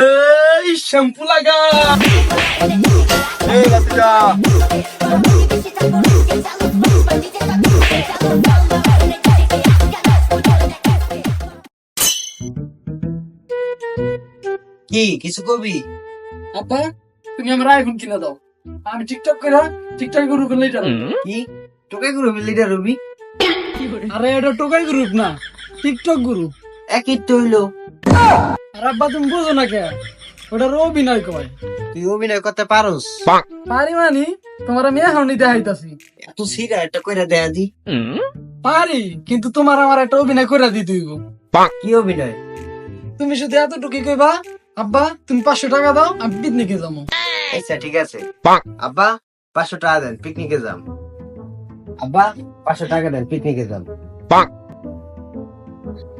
এই শ্যাম্পু লাগা। এই বাতিজা কি কিছু কবি? আপা তুমি আমার আইফোন কিনা দাও, আমি টিকটক করে টিকটক গ্রুপে লিডার। কি তোকে গ্রুপ লিডার হবি? আরে এটা টোকাই গ্রুপ না, টিকটক গ্রুপ। একই তো হইলো। আর আব্বা তুমি বুঝো না কে, ওটার অভিনয় কয়। তুই অভিনয় করতে পারোস? পারি মানি, তোমার আমি এখন দেখাইতাছি। এত সিরা একটা কইরা দেয়া দি। পারি, কিন্তু তোমার আমার একটা অভিনয় করে দিতে হইব। কি অভিনয়? তুমি শুধু এতটুকু কইবা, আব্বা তুমি 500 টাকা দাও, আমি পিকনিকে যাবো। আচ্ছা ঠিক আছে। আব্বা 500 টাকা দেন, পিকনিকে যাম। আব্বা 500 টাকা দেন, পিকনিকে যাম।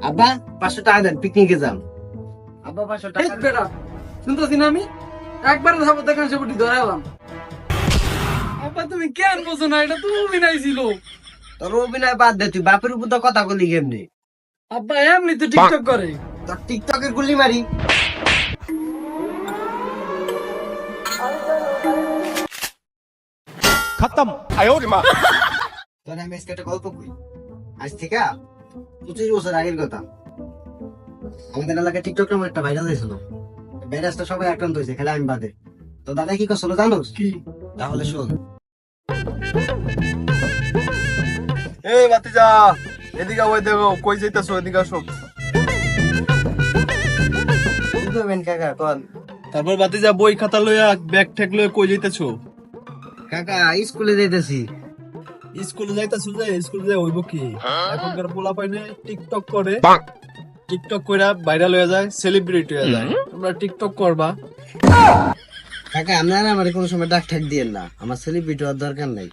আব্বা 500 টাকা দেন, পিকনিকে যাম। আব্বা 500 টাকা দেন। বেটা শুনতেছি না আমি, একবার যাবো দেখেন সেপটি ধরাইলাম। আব্বা তুমি কেন বোঝো না, এটা তো অভিনয় ছিল। তোর অভিনয় বাদ দে, তুই বাপের উপর তো কথা বলি কেমনি? আব্বা এমনি তো টিকটক করে। তোর টিকটকের গুলি মারি। খতম আয়ো রে মা। তোর আমি আজকে একটা গল্প কই। আজ থেকে 25 বছর আগের কথা। আমাদের এলাকায় টিকটক নামে একটা ভাইরাল হয়েছিল। ভাইরাসটা সবাই আক্রান্ত হয়েছে, খেলা আমি বাদে। তো দাদা কি করছিল জানোস? কি? তাহলে শোন। এই বাতিজা এদিকে ওই দেখো কই যাইতাছো, এদিকে আসো। কি করবেন কাকা কোন? তারপর বাতিজা বই খাতা লইয়া ব্যাগ ঠেক লইয়া কই যাইতাছো? কাকা স্কুলে যাইতেছি। স্কুলে যাইতাছো, যে স্কুলে যাই হইব কি? এখনকার পোলা পাইনে টিকটক করে, টিকটক কইরা ভাইরাল হয়ে যায়, সেলিব্রিটি হয়ে যায়। তোমরা টিকটক করবা। কাকা আপনারা আমার কোনো সময় ডাক ঠাক দিয়েন না, আমার সেলিব্রিটি হওয়ার দরকার নাই।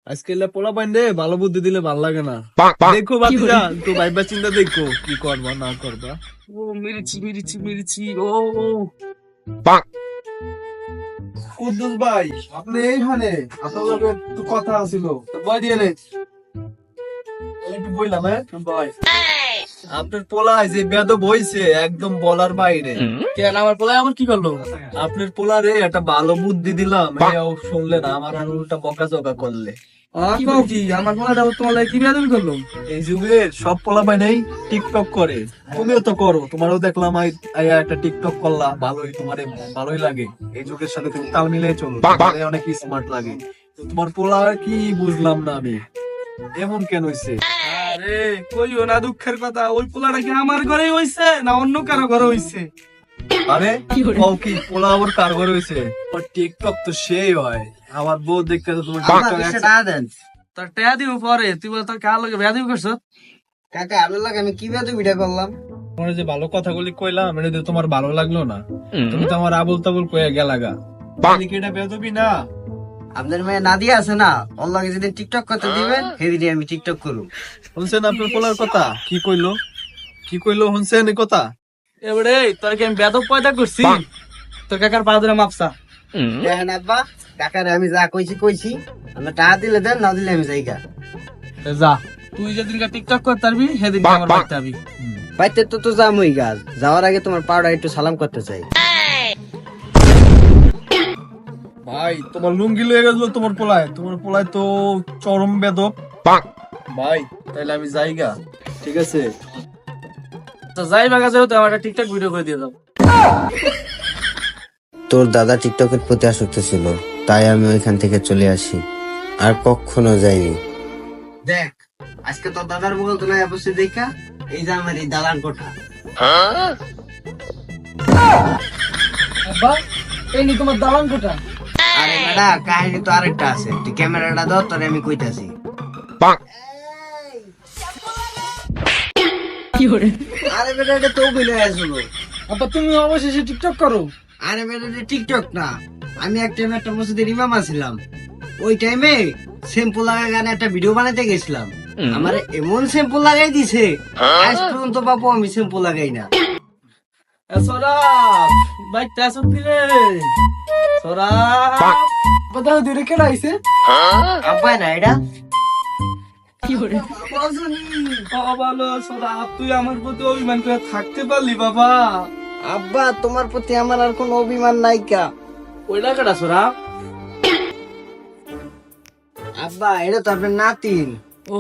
আজকে পোলা পাইনে ভালো বুদ্ধি দিলে ভালো লাগে না। দেখো বাতিজা তো ভাইবা চিন্তা দেখো কি করবা না করবা। ও মিরিচি মিরিচি মিরিচি ও। কুদ্দুস ভাই আপনি এইখানে, আপনার লগে একটু কথা ছিল, বই দিয়ে নে। একটু বইলাম ভাই, আপনার পোলায় যে বেদব হইছে একদম বলার বাইরে। কেন আমার পোলায় আমার কি করলো? আপনার পোলারে একটা ভালো বুদ্ধি দিলাম, এও শুনলে না, আমার আর উল্টা বকাঝকা করলে। কি আমার পোলাটা তোমার কি বেয়াদবি করলো? এই যুগের সব পোলা ভাই নাই টিকটক করে, তুমিও তো করো, তোমারও দেখলাম একটা টিকটক করলা, ভালোই তোমারে ভালোই লাগে। এই যুগের সাথে তুমি তাল মিলিয়ে চলো, তোমারে অনেক স্মার্ট লাগে। তো তোমার পোলা কি বুঝলাম না আমি, এমন কেন হইছে? আরে কইও না দুঃখের কথা, ওই পোলাটা কি আমার ঘরে হইছে না অন্য কারো ঘরে হইছে? আরে কও কি পোলা আবার কার ঘরে হইছে? টিকটক তো সেই হয়, আমার বউ দেখতে তো তোমার আমার টিকটক 20 টাকা দেন। তোর টেয়া দিব পরে, তুই বলে তোর কার লগে বেয়াদবি করছো? কাকা আপনার লাগে আমি কি বেয়াদবিটা করলাম? তোমার যে ভালো কথাগুলি কইলাম, এটা তো তোমার ভালো লাগলো না, তুমি তো আমার আবুল তাবুল কইয়া গেলাগা। তাহলে কি এটা বেয়াদবি না? আপনার মেয়ে নাদিয়া আছে না, ওর লগে যেদিন টিকটক করতে দিবেন সেদিনই আমি টিকটক করব। শুনছেন আপনার পোলার কথা? কি কইলো কি কইলো শুনছেন এই কথা? এবারে তোর কি আমি বেয়াদব পয়দা করছি? তোর কাকার পা ধরে মাপসা। দেখেন আব্বা, কাকারে আমি যা কইছি কইছি, আমরা টাকা দিলে দেন, না দিলে আমি যাইগা। যা, তুই যেদিন টিকটক করতে পারবি সেদিন আমার বাড়িতে আবি। বাইতে তো তো যামই গাছ, যাওয়ার আগে তোমার পাউডা একটু সালাম করতে চাই। ভাই তোমার লুঙ্গি লয়ে গেল তোমার পোলায়, তোমার পোলায় তো চরম বেদব। ভাই তাহলে আমি যাইগা, ঠিক আছে? তো যাই বাগা যাও, তো আমার একটা টিকটক ভিডিও করে দিয়ে দাও। তোর দাদা টিকটকের প্রতি আসক্ত ছিল, তাই আমি ওইখান থেকে চলে আসি, আর কখনো যাইনি। দেখ আজকে তোর দাদার বগল তো নাই অবশ্যই দেখা, এই যে আমার এই দালান কোঠা। আব্বা এই নি তোমার দালান কোঠা। আরে বেটা কাহিনী তো আরেকটা আছে, তুই ক্যামেরাটা দাও, তোরে আমি কইতাছি। আরে বেটা এটা তো অভিনয় আসলো। আব্বা তুমি অবশেষে টিকটক করো? আরে বেটা এটা টিকটক না, আমি এক টাইমে একটা মসজিদের ইমাম আছিলাম। ওই টাইমে শ্যাম্পু লাগা গানে একটা ভিডিও বানাইতে গেছিলাম। আমার এমন শ্যাম্পু লাগাই দিছে, আজ পর্যন্ত বাবু আমি শ্যাম্পু লাগাই না। সরাব বাইকটা আসুন দিলে সরাব। কথা দূরে কেন আইছে? আব্বা না এটা ভালো সোরা, তুই আমার প্রতি অভিমান করে থাকতে পারলি বাবা? আব্বা তোমার প্রতি আমার আর কোনো অভিমান নাই কা। ওই টাকাটা সোরা। আব্বা এটা তো আপনার নাতিন। ও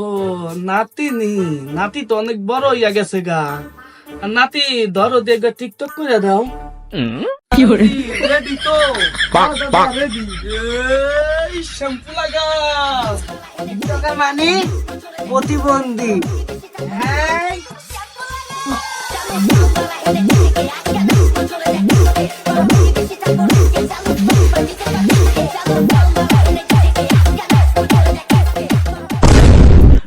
নাতি নি, নাতি তো অনেক বড় হইয়া গেছে গা। আর নাতি ধরো দেখবে টিকটক করে দাও। রেডি তো? রেডি। এই শ্যাম্পু লাগা। টিকটকার মানে প্রতিবন্ধী। হ্যাঁ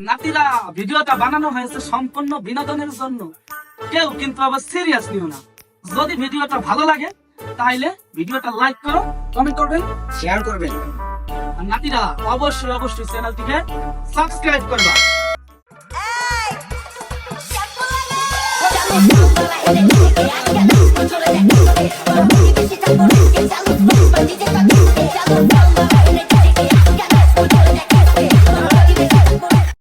নাতিরা, ভিডিওটা বানানো হয়েছে সম্পূর্ণ বিনোদনের জন্য, কেউ কিন্তু আবার সিরিয়াস নিও না। যদি ভিডিওটা ভালো লাগে তাহলে ভিডিওটা লাইক করো, কমেন্ট করবেন, শেয়ার করবেন। আর নাতিরা অবশ্যই অবশ্যই চ্যানেলটিকে সাবস্ক্রাইব করবা। Chalo,